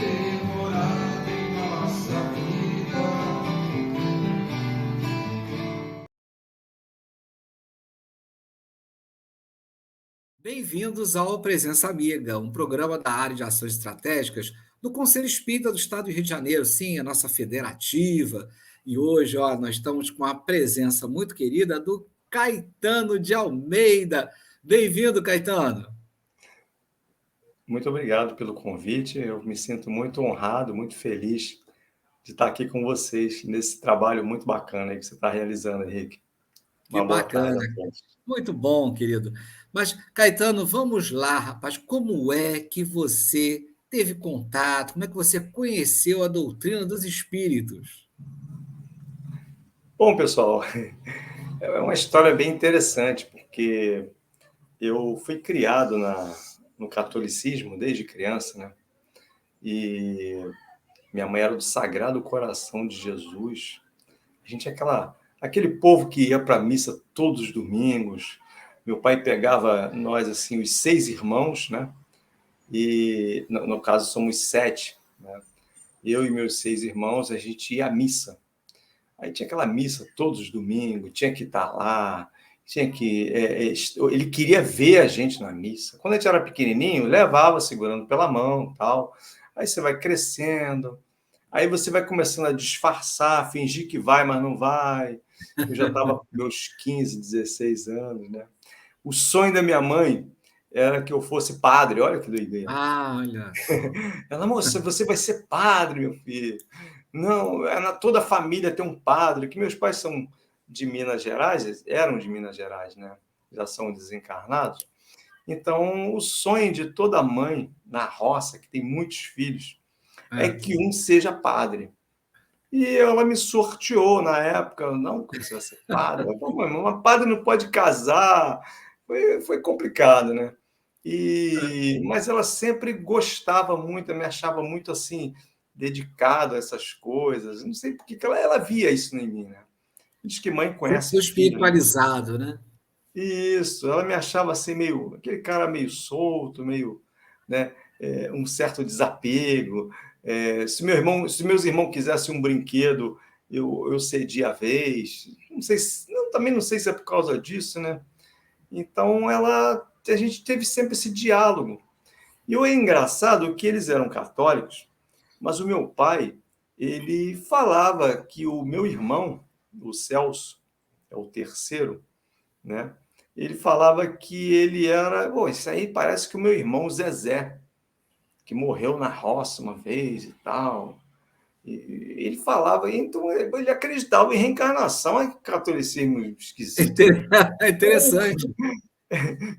ter morado em nossa vida. Bem-vindos ao Presença Amiga, um programa da área de ações estratégicas do Conselho Espírita do Estado do Rio de Janeiro, sim, a nossa federativa. E hoje, nós estamos com a presença muito querida do Caetano de Almeida. Bem-vindo, Caetano. Muito obrigado pelo convite. Eu me sinto muito honrado, muito feliz de estar aqui com vocês nesse trabalho muito bacana aí que você está realizando, Henrique. Que Uma boa tarde bacana. a todos. Muito bom, querido. Mas, Caetano, vamos lá, rapaz. Como é que você teve contato? Como é que você conheceu a doutrina dos espíritos? Bom, pessoal, é uma história bem interessante, porque eu fui criado no catolicismo desde criança, né? E minha mãe era do Sagrado Coração de Jesus. A gente é aquele povo que ia para a missa todos os domingos. Meu pai pegava nós, assim, os 6 irmãos, né? E, no caso, somos 7, né? Eu e meus 6 irmãos, a gente ia à missa. Aí tinha aquela missa todos os domingos, tinha que estar lá, tinha que... ele queria ver a gente na missa. Quando a gente era pequenininho, levava segurando pela mão, tal. Aí você vai crescendo, aí você vai começando a disfarçar, fingir que vai, mas não vai. Eu já estava com meus 15, 16 anos, né? O sonho da minha mãe era que eu fosse padre, olha que doideira. Ah, olha só. Ela, moça, você vai ser padre, meu filho. Não, toda a família tem um padre, que meus pais são de Minas Gerais, eram de Minas Gerais, né? Já são desencarnados. Então, o sonho de toda mãe na roça, que tem muitos filhos, é É. que um seja padre. E ela me sorteou na época, não, que você vai ser padre. Eu falei, mas padre não pode casar. Foi complicado, né? Mas ela sempre gostava muito, me achava muito assim, dedicado a essas coisas. Não sei por que ela via isso em mim, né? Diz que mãe conhece Muito filho, né? espiritualizado, né? Isso, ela me achava assim, aquele cara meio solto, meio, né, um certo desapego. Se meus irmãos quisessem um brinquedo, eu cedia a vez. Não sei também não sei se é por causa disso, né? Então a gente teve sempre esse diálogo. E é engraçado que eles eram católicos, mas o meu pai, ele falava que o meu irmão, o Celso, é o terceiro, né? Ele falava que ele era... Pô, isso aí parece que o meu irmão o Zezé, que morreu na roça uma vez e tal. E ele falava, então ele acreditava em reencarnação, é catolicismo esquisito, né? É interessante.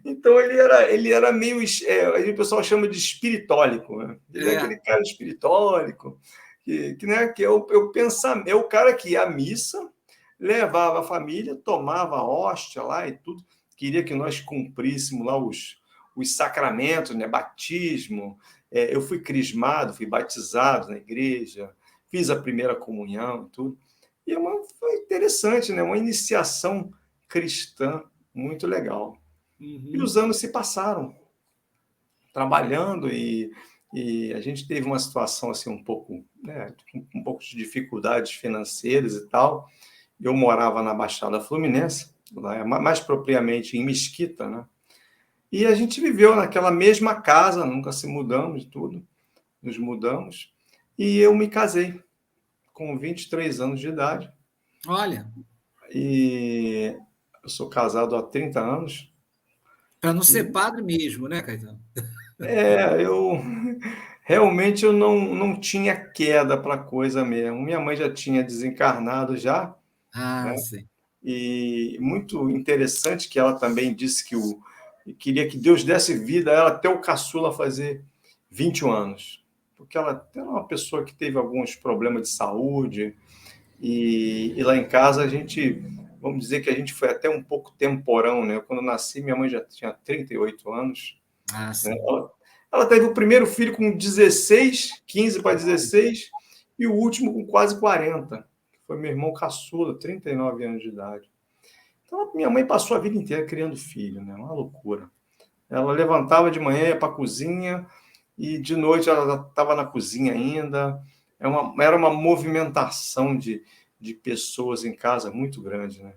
Então ele era meio... o pessoal chama de espiritólico, né? Ele é É. aquele cara espiritólico, né, que é o cara que ia à missa, levava a família, tomava a hóstia lá e tudo, queria que nós cumpríssemos lá os sacramentos, né? Batismo. Eu fui crismado, fui batizado na igreja, fiz a primeira comunhão e tudo. E foi interessante, né? Uma iniciação cristã muito legal. E Uhum. os anos se passaram trabalhando e a gente teve uma situação assim um pouco, né, um pouco de dificuldades financeiras e tal. Eu morava na Baixada Fluminense, lá, mais propriamente em Mesquita, né? E a gente viveu naquela mesma casa, nunca se mudamos e tudo, nos mudamos. E eu me casei com 23 anos de idade. Olha, E eu sou casado há 30 anos. para não ser E padre mesmo, né, Caetano? eu realmente eu não tinha queda para coisa mesmo. Minha mãe já tinha desencarnado já, Ah, né? sim. E muito interessante que ela também disse que queria que Deus desse vida a ela até o caçula fazer 21 anos. Porque ela era uma pessoa que teve alguns problemas de saúde e lá em casa a gente, vamos dizer que a gente foi até um pouco temporão, né? Quando eu nasci, minha mãe já tinha 38 anos, Ah, né? sim. Ela teve o primeiro filho com 16, 15 para 16, e o último com quase 40. Foi meu irmão caçula, 39 anos de idade. Então, minha mãe passou a vida inteira criando filho, né? Uma loucura. Ela levantava de manhã, ia para a cozinha e de noite ela estava na cozinha ainda. Era uma movimentação de pessoas em casa muito grande, né?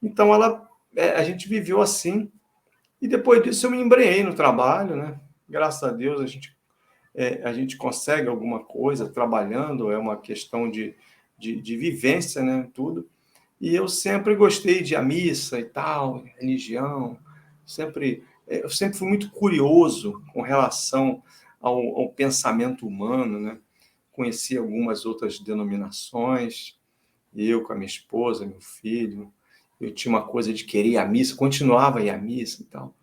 Então, a gente viveu assim, e depois disso eu me embrenhei no trabalho, né? Graças a Deus a gente consegue alguma coisa trabalhando, é uma questão de vivência, né? Tudo. E eu sempre gostei de a missa e tal, religião, eu sempre fui muito curioso com relação ao pensamento humano, né? Conheci algumas outras denominações, eu com a minha esposa, meu filho, eu tinha uma coisa de querer ir à missa, continuava a ir à missa e tal.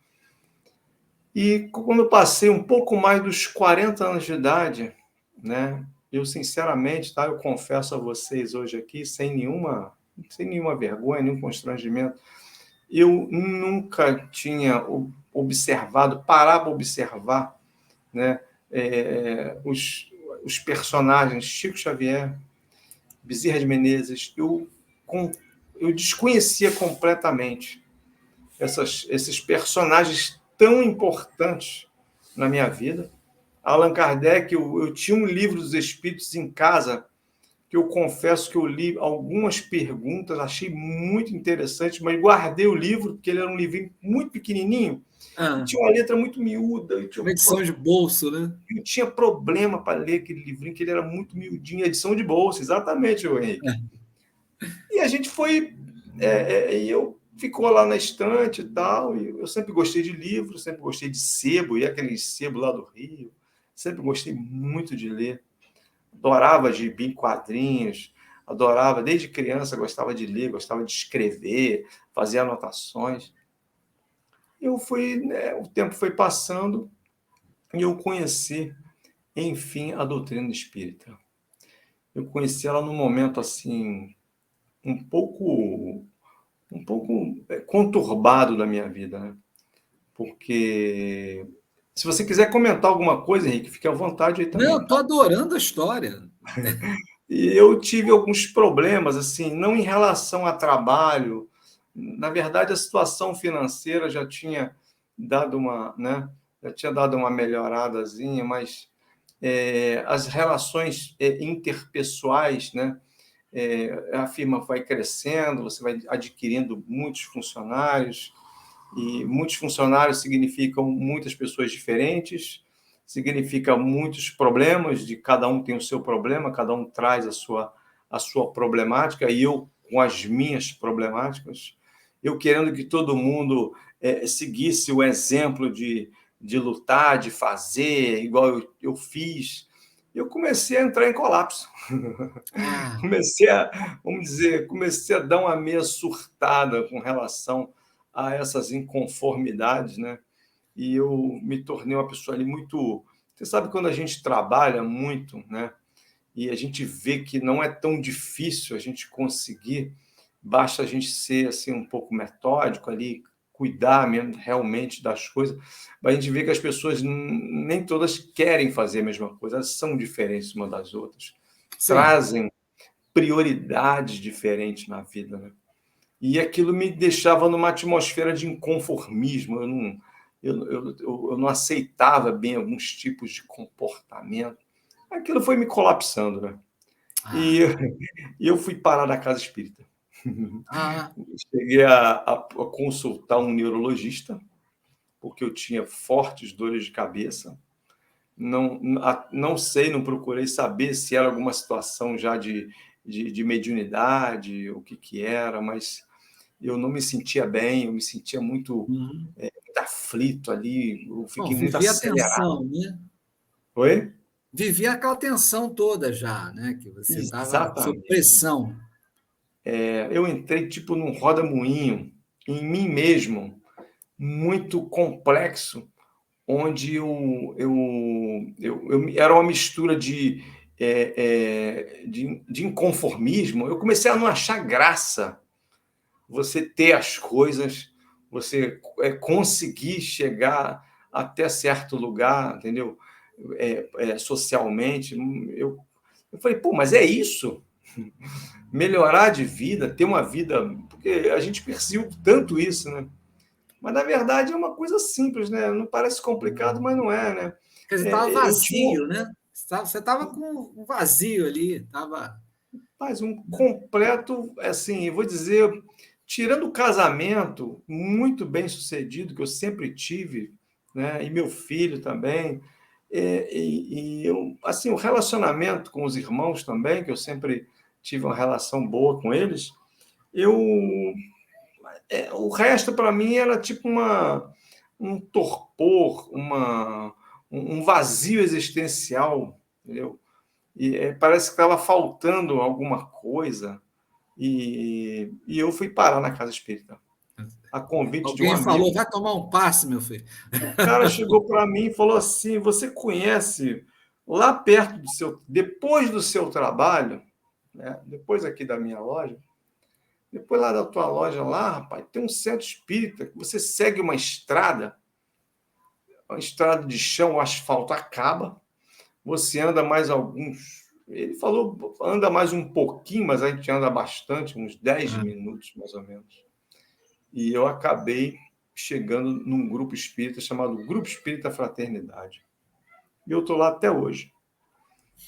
E quando eu passei um pouco mais dos 40 anos de idade, né? Eu sinceramente, tá? Eu confesso a vocês hoje aqui, sem nenhuma vergonha, nenhum constrangimento, eu nunca tinha observado, parado para observar, né? Os personagens Chico Xavier, Bezerra de Menezes, eu desconhecia completamente esses personagens tão importantes na minha vida. Allan Kardec, eu tinha um livro dos Espíritos em casa, que eu confesso que eu li algumas perguntas, achei muito interessante, mas guardei o livro, porque ele era um livrinho muito pequenininho, e tinha uma letra muito miúda, Uma edição de bolso, né? eu tinha problema para ler aquele livrinho, que ele era muito miudinho, edição de bolsa, exatamente, Henrique. E a gente foi, e eu ficou lá na estante e tal, e eu sempre gostei de livro, sempre gostei de sebo, e aquele sebo lá do Rio, sempre gostei muito de ler, adorava gibi em quadrinhos, adorava, desde criança gostava de ler, gostava de escrever, fazer anotações. O tempo foi passando e eu conheci, enfim, a doutrina espírita. Eu conheci ela num momento assim um pouco conturbado da minha vida, né? Porque se você quiser comentar alguma coisa, Henrique, fique à vontade aí Não, também. estou adorando a história. E eu tive alguns problemas, assim, não em relação a trabalho. Na verdade, a situação financeira já tinha dado né? Já tinha dado uma melhoradazinha, mas as relações interpessoais, né? A firma vai crescendo, você vai adquirindo muitos funcionários, e muitos funcionários significam muitas pessoas diferentes, significa muitos problemas, de cada um tem o seu problema, cada um traz a sua problemática, e eu com as minhas problemáticas, eu querendo que todo mundo seguisse o exemplo de lutar, de fazer, igual eu fiz, eu comecei a entrar em colapso. Ah, Comecei a dar uma meia surtada com relação a essas inconformidades, né? E eu me tornei uma pessoa ali muito... Você sabe quando a gente trabalha muito, né? E a gente vê que não é tão difícil a gente conseguir, basta a gente ser assim um pouco metódico ali, cuidar mesmo realmente das coisas, mas a gente vê que as pessoas nem todas querem fazer a mesma coisa, elas são diferentes umas das outras, sim. trazem prioridades diferentes na vida, né? E aquilo me deixava numa atmosfera de inconformismo. Eu não aceitava bem alguns tipos de comportamento. Aquilo foi me colapsando, né? E, Ah, e eu fui parar na casa espírita. ah, Cheguei a consultar um neurologista, porque eu tinha fortes dores de cabeça. Não sei, não procurei saber se era alguma situação já de mediunidade, o que era, mas eu não me sentia bem, eu me sentia uhum. muito aflito ali, eu Bom, fiquei muito vivi a acelerado. tensão, né? Oi? Vivi aquela tensão toda já, né? Que você estava sob Exatamente. pressão. Eu entrei tipo num roda-moinho, em mim mesmo, muito complexo, onde era uma mistura de inconformismo. Eu comecei a não achar graça você ter as coisas, você conseguir chegar até certo lugar, entendeu? Socialmente. Eu falei, pô, mas é isso? Melhorar de vida, ter uma vida... Porque a gente percebeu tanto isso, né? Mas, na verdade, é uma coisa simples, né? Não parece complicado, mas não é, né? Quer dizer, estava Eu tinha vazio, né? Você estava com um vazio ali, estava. um completo, assim, eu vou dizer, tirando o casamento muito bem sucedido, que eu sempre tive, né? E meu filho também, assim, o relacionamento com os irmãos também, que eu sempre tive uma relação boa com eles, eu, o resto para mim era tipo um torpor, um vazio existencial, entendeu? E parece que estava faltando alguma coisa, e eu fui parar na casa espírita, a convite de um Alguém falou, amigo. vai tomar um passe, meu filho. O cara chegou para mim e falou assim: Você conhece lá perto do seu, depois do seu trabalho, né? Depois aqui da minha loja, depois lá da tua loja lá, rapaz, tem um centro espírita que você segue uma estrada de chão, o asfalto acaba, você anda mais alguns. Ele falou, anda mais um pouquinho, mas a gente anda bastante, uns 10 Ah, minutos mais ou menos. E eu acabei chegando num grupo espírita chamado Grupo Espírita Fraternidade. E eu estou lá até hoje.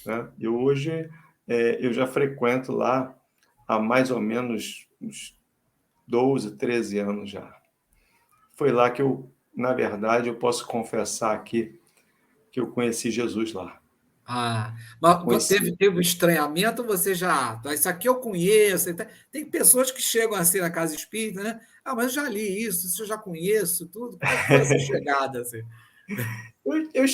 Né? E hoje eu já frequento lá há mais ou menos uns 12, 13 anos já. Foi lá que eu, na verdade, eu posso confessar aqui que eu conheci Jesus lá. mas Conheci. teve um estranhamento, você já. Isso aqui eu conheço. Tem pessoas que chegam assim na casa espírita, né? Ah, mas eu já li isso eu já conheço tudo. Como é que foi essa chegada? Assim? Eu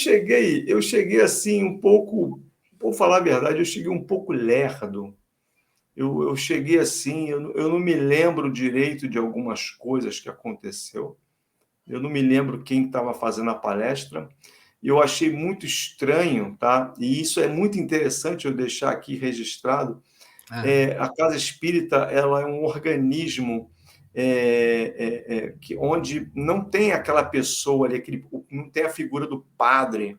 cheguei assim um pouco, vou falar a verdade, eu cheguei um pouco lerdo. Eu cheguei assim, eu não me lembro direito de algumas coisas que aconteceu. Eu não me lembro quem estava fazendo a palestra. E eu achei muito estranho, tá? E isso é muito interessante eu deixar aqui registrado. Ah, A Casa Espírita, ela é um organismo onde não tem aquela pessoa ali, não tem a figura do padre,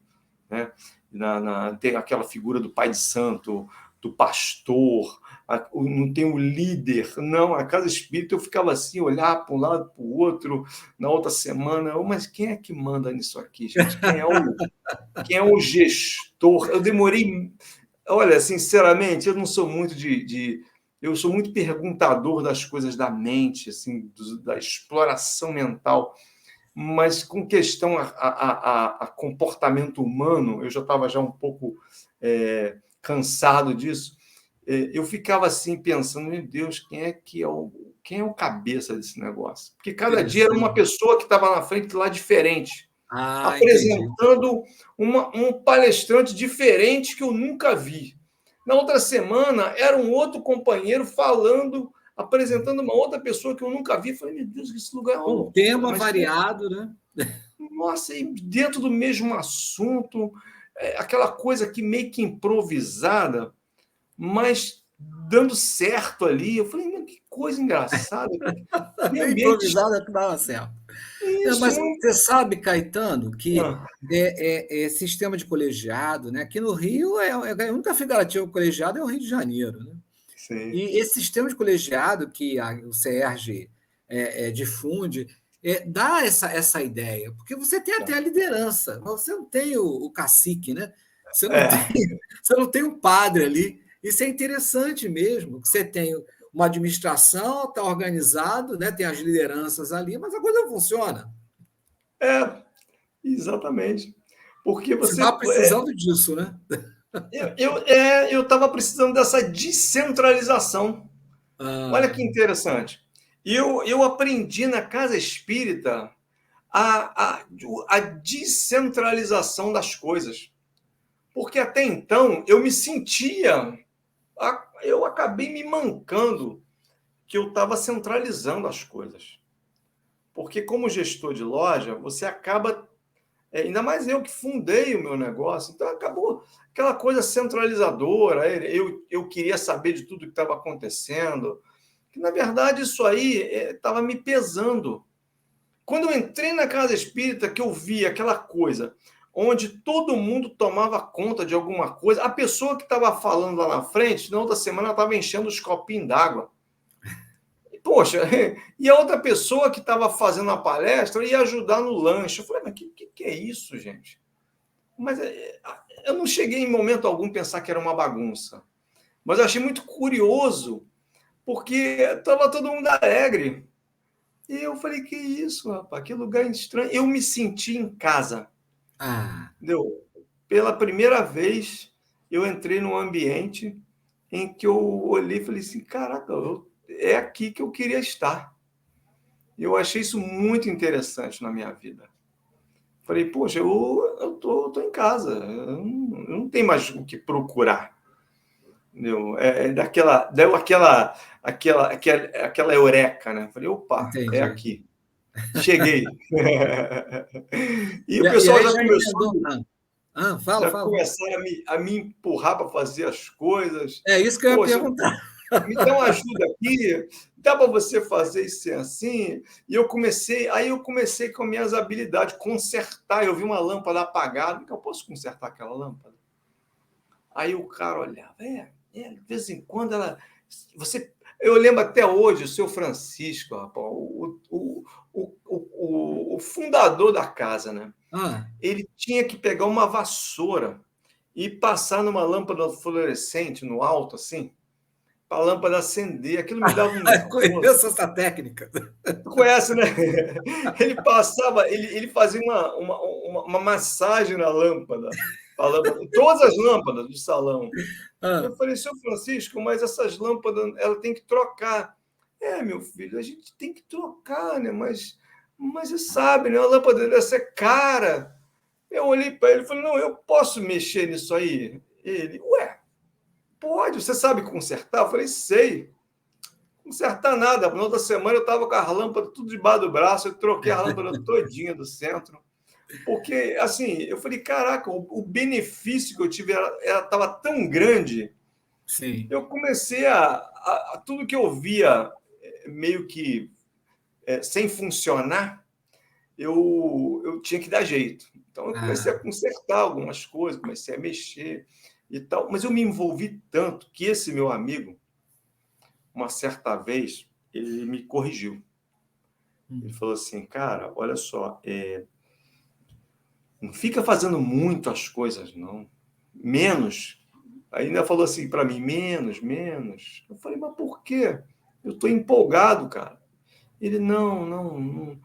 né? Tem aquela figura do pai de santo, do pastor, não tem o líder. Não, a Casa Espírita eu ficava assim, olhar para um lado, para o outro, na outra semana, mas quem é que manda nisso aqui, gente? Quem é o gestor? Eu demorei. Olha, sinceramente, eu não sou muito eu sou muito perguntador das coisas da mente, assim, da exploração mental, mas com questão a comportamento humano, eu já estava já um pouco cansado disso. Eu ficava assim pensando, meu Deus, quem é o cabeça desse negócio? Porque cada dia era uma interessante. pessoa que estava na frente lá diferente, Entendi. apresentando um palestrante diferente que eu nunca vi. Na outra semana, era um outro companheiro falando, apresentando uma outra pessoa que eu nunca vi. Falei, meu Deus, esse lugar é uma Um loucura. tema Mas, variado, né? nossa, e dentro do mesmo assunto, aquela coisa que meio que improvisada, mas dando certo ali. Eu falei, meu, que coisa engraçada. Que ambiente Improvisado que dava certo. isso, Mas muito. você sabe, Caetano, que Ah, sistema de colegiado, né? Aqui no Rio, a única federativa colegiada é o Rio de Janeiro, né? sim, E esse sistema de colegiado que o CERJ difunde dá essa ideia, porque você tem até a liderança, mas você não tem o cacique, né? Você não tem, é. você não tem um padre ali. Isso é interessante mesmo. Você tem uma administração, está organizado, né? Tem as lideranças ali, mas a coisa não funciona. É, exatamente. Porque Você você. está precisando disso, né? Eu estava precisando dessa descentralização. Olha que Ah, interessante. Eu aprendi na casa espírita a, a, a descentralização das coisas. Porque até então eu me sentia. Eu acabei me mancando que eu estava centralizando as coisas. Porque, como gestor de loja, você acaba. Ainda mais eu que fundei o meu negócio, então acabou aquela coisa centralizadora. Eu queria saber de tudo que estava acontecendo, que na verdade isso aí estava me pesando. Quando eu entrei na casa espírita, que eu vi aquela coisa onde todo mundo tomava conta de alguma coisa, a pessoa que estava falando lá na frente, na outra semana, estava enchendo os copinhos d'água. Poxa, e a outra pessoa que estava fazendo a palestra ia ajudar no lanche. Eu falei, mas que é isso, gente? Mas eu não cheguei em momento algum a pensar que era uma bagunça. Mas eu achei muito curioso, porque estava todo mundo alegre. E eu falei, que isso, rapaz, que lugar estranho. Eu me senti em casa. Ah, Entendeu? Pela primeira vez, eu entrei num ambiente em que eu olhei e falei assim, caraca, é aqui que eu queria estar. Eu achei isso muito interessante na minha vida. Falei, poxa, eu tô em casa, eu não tenho mais o que procurar. Entendeu? Deu aquela eureka, né? Falei, opa, é entendi. aqui. Cheguei. E o E pessoal aí já já começou, emendou. Fala, já fala. começaram a me empurrar para fazer as coisas. É isso que eu ia Poxa, perguntar. me dá uma ajuda aqui, dá para você fazer isso assim? E aí eu comecei com minhas habilidades, consertar. Eu vi uma lâmpada apagada, que eu posso consertar aquela lâmpada? Aí o cara olhava, de vez em quando ela. Você, eu lembro até hoje o seu Francisco, rapaz, o fundador da casa, né? Ah, Ele tinha que pegar uma vassoura e passar numa lâmpada fluorescente no alto, assim, para a lâmpada acender. Aquilo me dava um nervoso. conheço essa técnica. Tu conhece, né? Ele passava, ele fazia uma massagem na lâmpada, todas as lâmpadas do salão. Ah, Eu falei, seu Francisco, mas essas lâmpadas, ela tem que trocar. Meu filho, a gente tem que trocar, né? Mas você sabe, né? A lâmpada dessa é cara. Eu olhei para ele e falei, não, eu posso mexer nisso aí? Ele, ué, pode, você sabe consertar? Eu falei, sei. Consertar nada. Na outra semana eu estava com as lâmpadas tudo debaixo do braço, eu troquei a lâmpada todinha do centro. Porque, assim, eu falei, caraca, o benefício que eu tive estava tão grande. sim. Eu comecei a tudo que eu via meio que sem funcionar, eu tinha que dar jeito. Então eu comecei a Ah, consertar algumas coisas, comecei a mexer e tal, mas eu me envolvi tanto que esse meu amigo, uma certa vez, ele me corrigiu. Ele falou assim, cara, olha só, não fica fazendo muito as coisas, não. Menos. Aí ainda falou assim para mim, menos, menos. Eu falei, mas por quê? Eu estou empolgado, cara. Ele, não,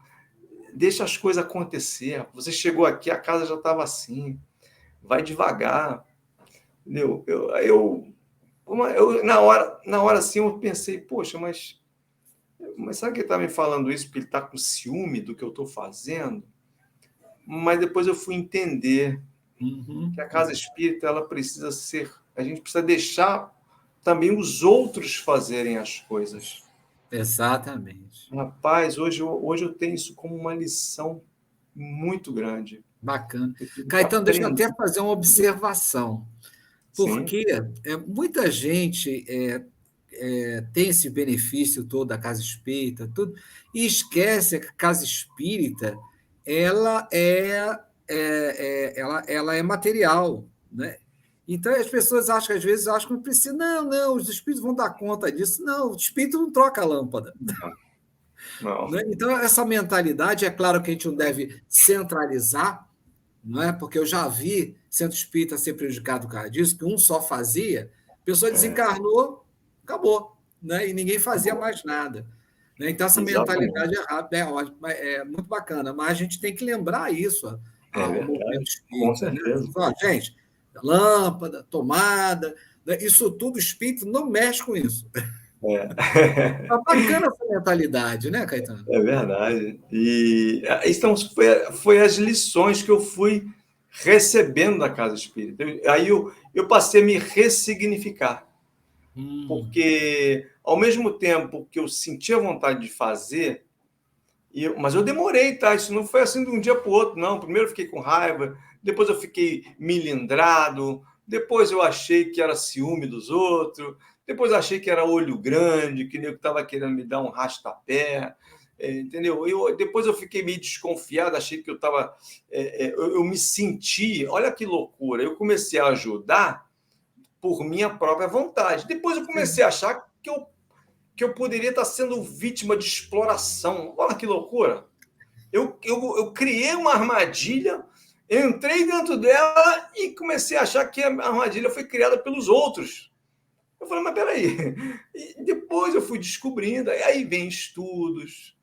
deixa as coisas acontecer. Você chegou aqui, a casa já estava assim. Vai devagar. Entendeu? Na hora assim, eu pensei, poxa, mas sabe que ele está me falando isso porque ele está com ciúme do que eu estou fazendo? Mas depois eu fui entender que uhum. a casa espírita, ela precisa ser, a gente precisa deixar também os outros fazerem as coisas. Exatamente. Rapaz, hoje eu tenho isso como uma lição muito grande. Bacana. Eu tive que Caetano, deixa eu aprender. até fazer uma observação, Sim, porque muita gente tem esse benefício todo da casa espírita, tudo, e esquece que a casa espírita ela ela é material, né? Então as pessoas acham que às vezes acham que não precisa, não, os espíritos vão dar conta disso. Não, o espírito não troca a lâmpada. não, não. Né? Então, essa mentalidade, é claro que a gente não deve centralizar, não é? Porque eu já vi centro espírita ser prejudicado por causa disso, que um só fazia, a pessoa desencarnou, acabou, né? E ninguém fazia mais nada. Né? Então, essa mentalidade Exatamente. errada é ótima, é muito bacana, mas a gente tem que lembrar isso É ao movimento verdade, com espírita. Né? certeza. Ó, gente, lâmpada, tomada, né? Isso tudo, o espírito não mexe com isso. É. É bacana essa mentalidade, né, Caetano? É verdade. E então foi as lições que eu fui recebendo da casa espírita. Aí eu passei a me ressignificar, Hum, porque ao mesmo tempo que eu sentia vontade de fazer, mas eu demorei, tá? Isso não foi assim de um dia para o outro, não. Primeiro eu fiquei com raiva, depois eu fiquei milindrado, depois eu achei que era ciúme dos outros, depois eu achei que era olho grande, que nego estava querendo me dar um rastapé, entendeu? Depois eu fiquei meio desconfiado, achei que eu estava. Eu me senti, olha que loucura, eu comecei a ajudar por minha própria vontade. Depois eu comecei sim. a achar que eu poderia estar sendo vítima de exploração. Olha que loucura! Eu criei uma armadilha Entrei dentro dela e comecei a achar que a armadilha foi criada pelos outros. Eu falei, mas peraí. E depois eu fui descobrindo, aí vem estudos,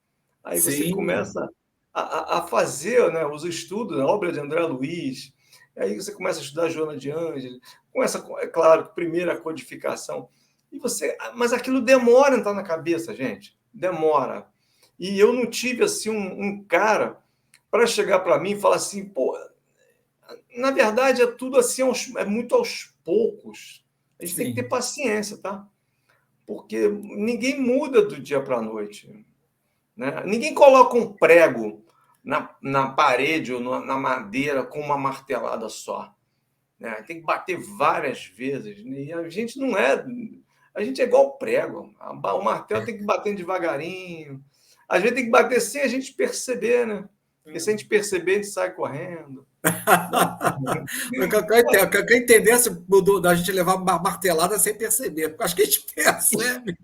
aí você Sim, começa a fazer, né, os estudos, a obra de André Luiz, aí você começa a estudar Joana de Ângeles, começa, é claro, primeiro a codificação, e você, mas aquilo demora a entrar na cabeça, gente, demora. E eu não tive assim um cara para chegar para mim e falar assim, pô, na verdade é tudo assim, é muito aos poucos. A gente tem que ter sim, paciência, tá? Porque ninguém muda do dia para a noite. Né? Ninguém coloca um prego na parede ou na madeira com uma martelada só. Né? Tem que bater várias vezes. E a gente não é. A gente é igual prego. O martelo tem que bater devagarinho. Às vezes tem que bater sem a gente perceber, né? Porque se a gente perceber, a gente sai correndo. Né? eu quero entender se mudou da gente levar uma martelada sem perceber, porque acho que a gente percebe.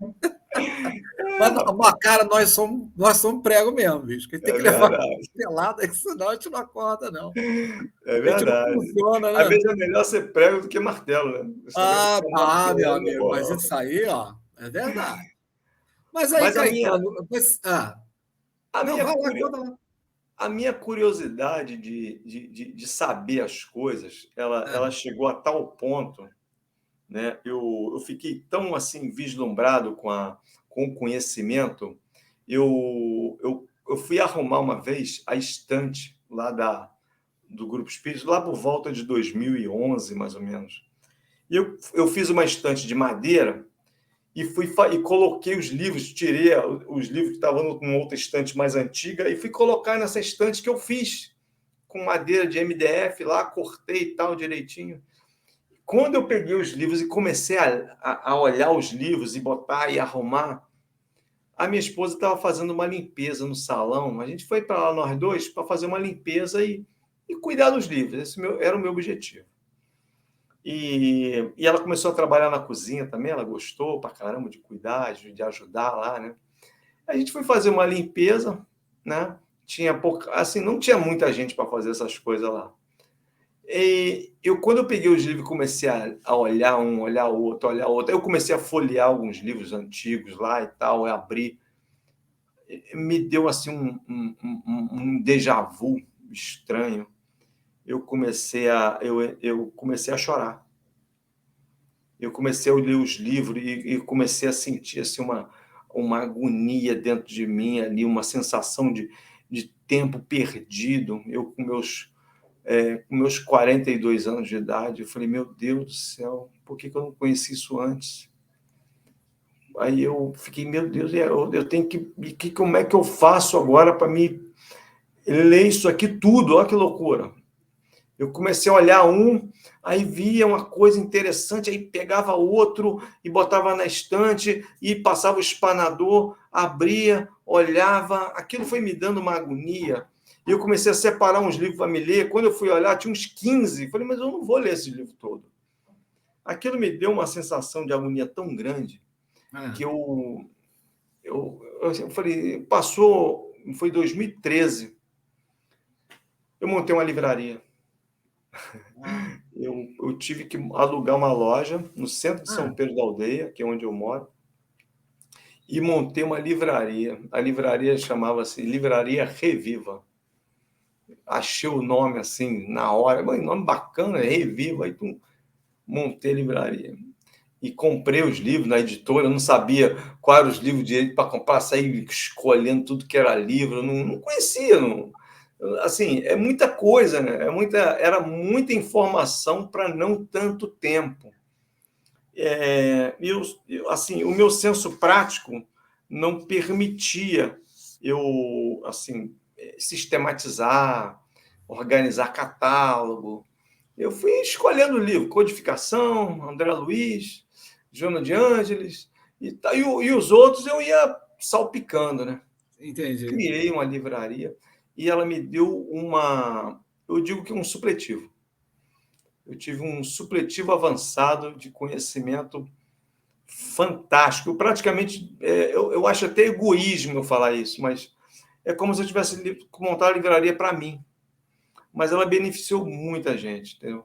Mas, rapaz, cara, nós somos prego mesmo, bicho. Quem tem é que levar verdade. martelada, senão a gente não acorda, não. É A gente não verdade. funciona, Às né? vezes é melhor ser prego do que martelo, né? Você também não fica Meu martelando amigo, mas igual. isso aí, ó, é verdade. Mas aí, Mas a minha, Caetano, a não, minha, vai lá, curio- conta lá. a minha curiosidade de saber as coisas, ela chegou a tal ponto, né? Eu fiquei tão assim vislumbrado com o conhecimento. Eu fui arrumar uma vez a estante lá do Grupo Espírito, lá por volta de 2011, mais ou menos. E eu fiz uma estante de madeira e coloquei os livros, tirei os livros que estavam numa outra estante mais antiga e fui colocar nessa estante que eu fiz com madeira de MDF lá, cortei e tal direitinho. Quando eu peguei os livros e comecei a olhar os livros e botar e arrumar, a minha esposa estava fazendo uma limpeza no salão. A gente foi para lá, nós dois, para fazer uma limpeza e cuidar dos livros. Era o meu objetivo. E ela começou a trabalhar na cozinha também, ela gostou pra caramba de cuidar, de ajudar lá, né? A gente foi fazer uma limpeza, né? Tinha pouca, assim, não tinha muita gente para fazer essas coisas lá. E quando eu peguei os livros e comecei a olhar um, olhar outro, eu comecei a folhear alguns livros antigos lá e tal, eu abri, me deu assim um déjà vu estranho. Eu comecei a chorar. Eu comecei a ler os livros e comecei a sentir assim, uma agonia dentro de mim ali, uma sensação de tempo perdido. Eu com meus 42 anos de idade, eu falei, meu Deus do céu, por que eu não conheci isso antes? Aí eu fiquei, meu Deus, eu tenho como é que eu faço agora para me ler isso aqui tudo? Olha que loucura. Eu comecei a olhar um, aí via uma coisa interessante, aí pegava outro e botava na estante e passava o espanador, abria, olhava. Aquilo foi me dando uma agonia. E eu comecei a separar uns livros para me ler. Quando eu fui olhar, tinha uns 15. Falei, mas eu não vou ler esse livro todo. Aquilo me deu uma sensação de agonia tão grande que É. eu falei, passou, foi 2013. Eu montei uma livraria. Ah, Eu tive que alugar uma loja no centro de São ah, Pedro da Aldeia, que é onde eu moro, e montei uma livraria. A livraria chamava-se Livraria Reviva. Achei o nome assim na hora, mas nome bacana, Reviva. Aí montei a livraria. E comprei os livros na editora, eu não sabia quais eram os livros direito para comprar, saí escolhendo tudo que era livro, eu não conhecia, não. Assim, é muita coisa, né? Era muita informação para não tanto tempo. Assim, o meu senso prático não permitia eu assim sistematizar, organizar catálogo. Eu fui escolhendo o livro, Codificação, André Luiz, Joana de Ângeles, e os outros eu ia salpicando, né? entendi. Criei uma livraria e ela me deu eu digo que um supletivo. Eu tive um supletivo avançado de conhecimento fantástico. Praticamente, eu acho até egoísmo eu falar isso, mas é como se eu tivesse montado a livraria para mim. mas ela beneficiou muita gente, entendeu?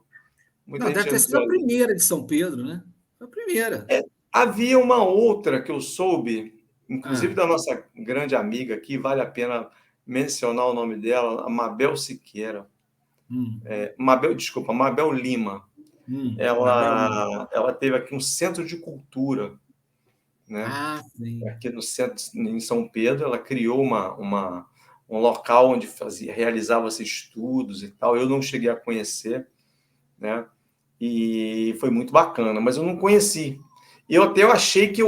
Muita Não, deve gente ter sido entrou a ali. primeira de São Pedro, né? Foi a primeira. Havia uma outra que eu soube, inclusive Ah, da nossa grande amiga aqui, vale a pena mencionar o nome dela, a Mabel Siqueira. hum, Mabel, desculpa, Mabel Lima. Mabel Lima. Ela teve aqui um centro de cultura, né? Ah, sim. Aqui no centro, em São Pedro, ela criou um local onde realizava-se estudos e tal. Eu não cheguei a conhecer, né? E foi muito bacana, mas eu não conheci. E eu achei que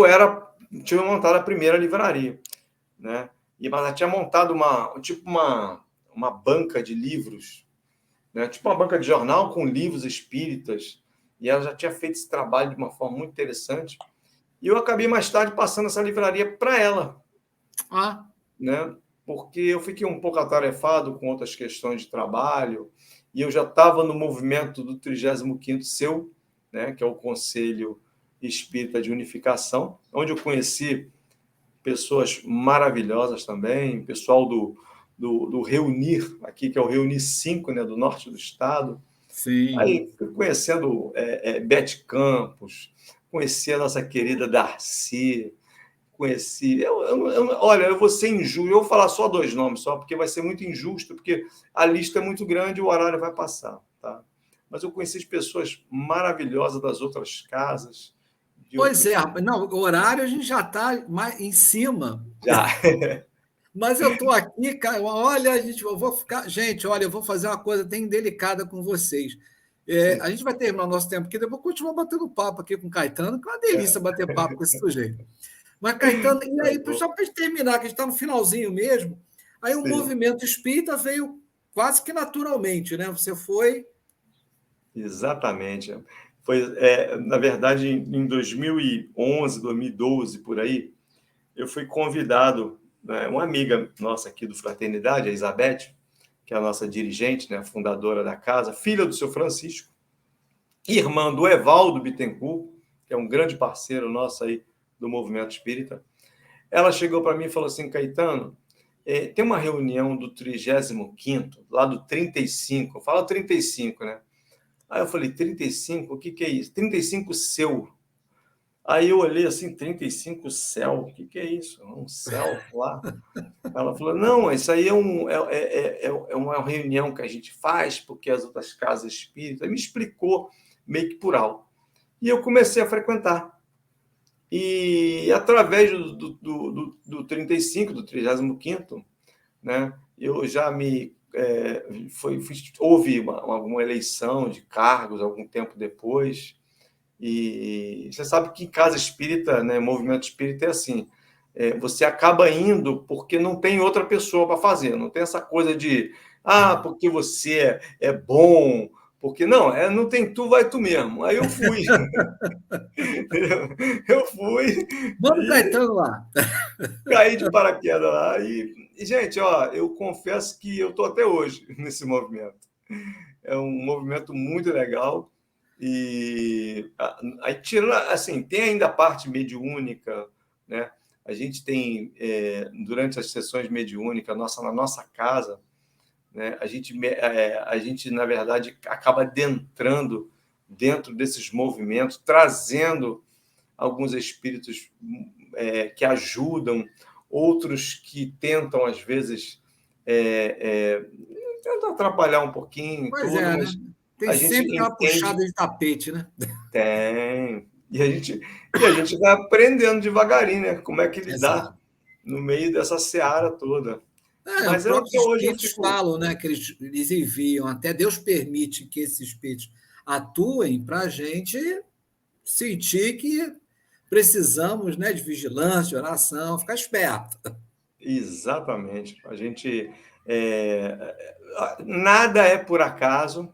tinha montado a primeira livraria, né? Mas ela tinha montado uma banca de livros, né? Tipo uma banca de jornal com livros espíritas. E ela já tinha feito esse trabalho de uma forma muito interessante. E eu acabei mais tarde passando essa livraria para ela, Ah, né? Porque eu fiquei um pouco atarefado com outras questões de trabalho e eu já estava no movimento do 35º Seu, né? Que é o Conselho Espírita de Unificação, onde eu conheci pessoas maravilhosas também, pessoal do Reunir, aqui, que é o Reunir 5, né? Do norte do estado. sim. Aí fui conhecendo Bete Campos, conheci a nossa querida Darcy, conheci. Olha, eu vou ser injusto, eu vou falar só 2 nomes, só, porque vai ser muito injusto, porque a lista é muito grande e o horário vai passar. Tá? Mas eu conheci as pessoas maravilhosas das outras casas, de Pois é, outros. rapaz. Não, o horário a gente já está mais em cima. Já. Mas eu estou aqui, cara. Olha, eu vou ficar. Gente, olha, eu vou fazer uma coisa bem delicada com vocês. Sim. A gente vai terminar o nosso tempo aqui, depois continuar batendo papo aqui com o Caetano, que é uma delícia bater papo com esse sujeito. Mas, Caetano, e Tá aí, bom. só para terminar, que a gente está no finalzinho mesmo, aí o Sim, movimento espírita veio quase que naturalmente, né? Você foi. exatamente. Na verdade, em 2011, 2012, por aí, eu fui convidado, né, uma amiga nossa aqui do Fraternidade, a Isabete, que é a nossa dirigente, né, fundadora da casa, filha do seu Francisco, irmã do Evaldo Bittencourt, que é um grande parceiro nosso aí do movimento espírita. Ela chegou para mim e falou assim: Caetano, tem uma reunião do 35º, lá do 35, fala 35, né? Aí eu falei: 35? O que é isso? 35 seu. Aí eu olhei assim: 35 céu, o que é isso? Um céu lá? Ela falou: não, isso aí é uma reunião que a gente faz porque as outras casas espíritas. Me explicou meio que por alto. E eu comecei a frequentar. E através do 35, do 35º, né, eu já houve alguma eleição de cargos algum tempo depois. E você sabe que em casa espírita, né, movimento espírita é assim, você acaba indo porque não tem outra pessoa para fazer, não tem essa coisa de, porque você é bom, porque não tem tu, vai tu mesmo. Aí eu fui, eu fui Manda o e Caetano lá. caí de paraquedas lá. Gente, ó, eu confesso que eu estou até hoje nesse movimento. É um movimento muito legal. E aí, tirando, assim, tem ainda a parte mediúnica, né? A gente tem, durante as sessões mediúnicas, na nossa casa, né? A gente, na verdade, acaba adentrando dentro desses movimentos, trazendo alguns espíritos que ajudam, outros que tentam, às vezes, tentam atrapalhar um pouquinho Pois tudo, é, né? mas Tem a gente sempre aquela entende. puxada de tapete, né? Tem. E a gente vai aprendendo devagarinho, né? Como é que lidar Exato. no meio dessa seara toda. Os Mas próprios até hoje eu espíritos fico. falam, né? Que eles enviam, até Deus permite que esses espíritos atuem para a gente sentir que precisamos, né, de vigilância, de oração, ficar esperto. Exatamente. A gente. Nada é por acaso,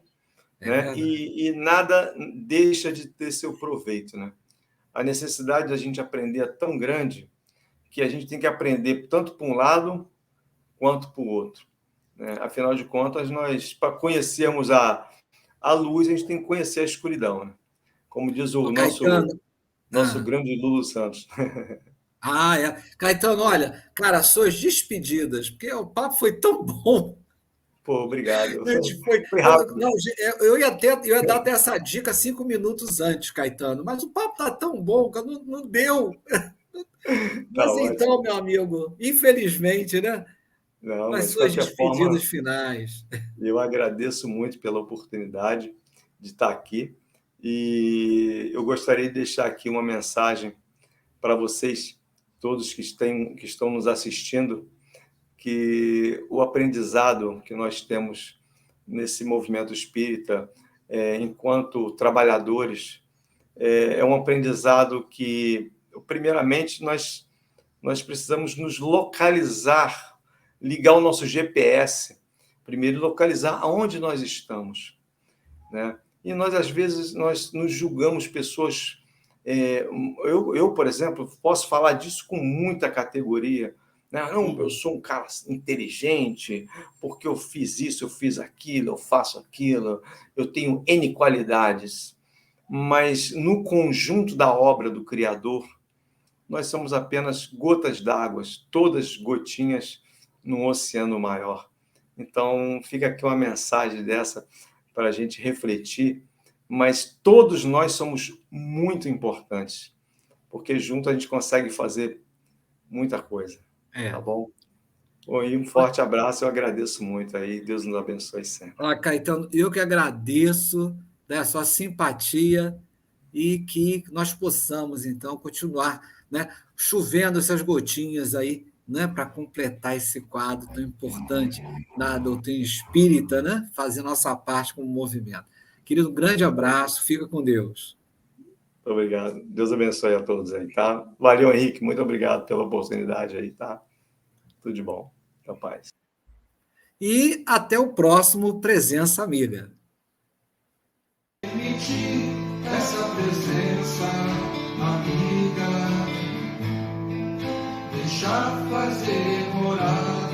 É né? verdade. E nada deixa de ter seu proveito, né? A necessidade da gente aprender é tão grande que a gente tem que aprender tanto para um lado quanto para o outro, né? Afinal de contas, nós, para conhecermos a luz, a gente tem que conhecer a escuridão, né? Como diz Ô, o nosso, Caetano. nosso Ah, grande Lulu Santos. é. Caetano, olha, cara, suas despedidas, porque o papo foi tão bom. Pô, obrigado. A gente foi. Foi rápido. Não, eu ia dar até essa dica 5 minutos antes, Caetano, mas o papo tá tão bom que não deu. Tá Mas então, ótimo. meu amigo, infelizmente, né? Não, As mas de suas qualquer despedidas forma, finais. eu agradeço muito pela oportunidade de estar aqui e eu gostaria de deixar aqui uma mensagem para vocês, todos que estão nos assistindo, que o aprendizado que nós temos nesse movimento espírita, enquanto trabalhadores, é um aprendizado que, primeiramente, nós precisamos nos localizar, ligar o nosso GPS, primeiro localizar aonde nós estamos, né? E nós, às vezes, nós nos julgamos pessoas... por exemplo, posso falar disso com muita categoria. Não, eu sou um cara inteligente, porque eu fiz isso, eu fiz aquilo, eu faço aquilo, eu tenho N qualidades. Mas no conjunto da obra do Criador, nós somos apenas gotas d'água, todas gotinhas num oceano maior. Então, fica aqui uma mensagem dessa para a gente refletir, mas todos nós somos muito importantes, porque junto a gente consegue fazer muita coisa, tá bom? E um forte abraço, eu agradeço muito aí, Deus nos abençoe sempre. Caetano, eu que agradeço, né, a sua simpatia e que nós possamos, então, continuar, né, chovendo essas gotinhas aí, né, para completar esse quadro tão importante da doutrina espírita, né, fazer nossa parte como movimento. Querido, um grande abraço, fica com Deus. Muito obrigado. Deus abençoe a todos aí, tá? Valeu, Henrique, muito obrigado pela oportunidade aí, tá? Tudo de bom. Até paz. E até o próximo Presença Amiga. Permitir essa presença amiga, deixar fazer morada.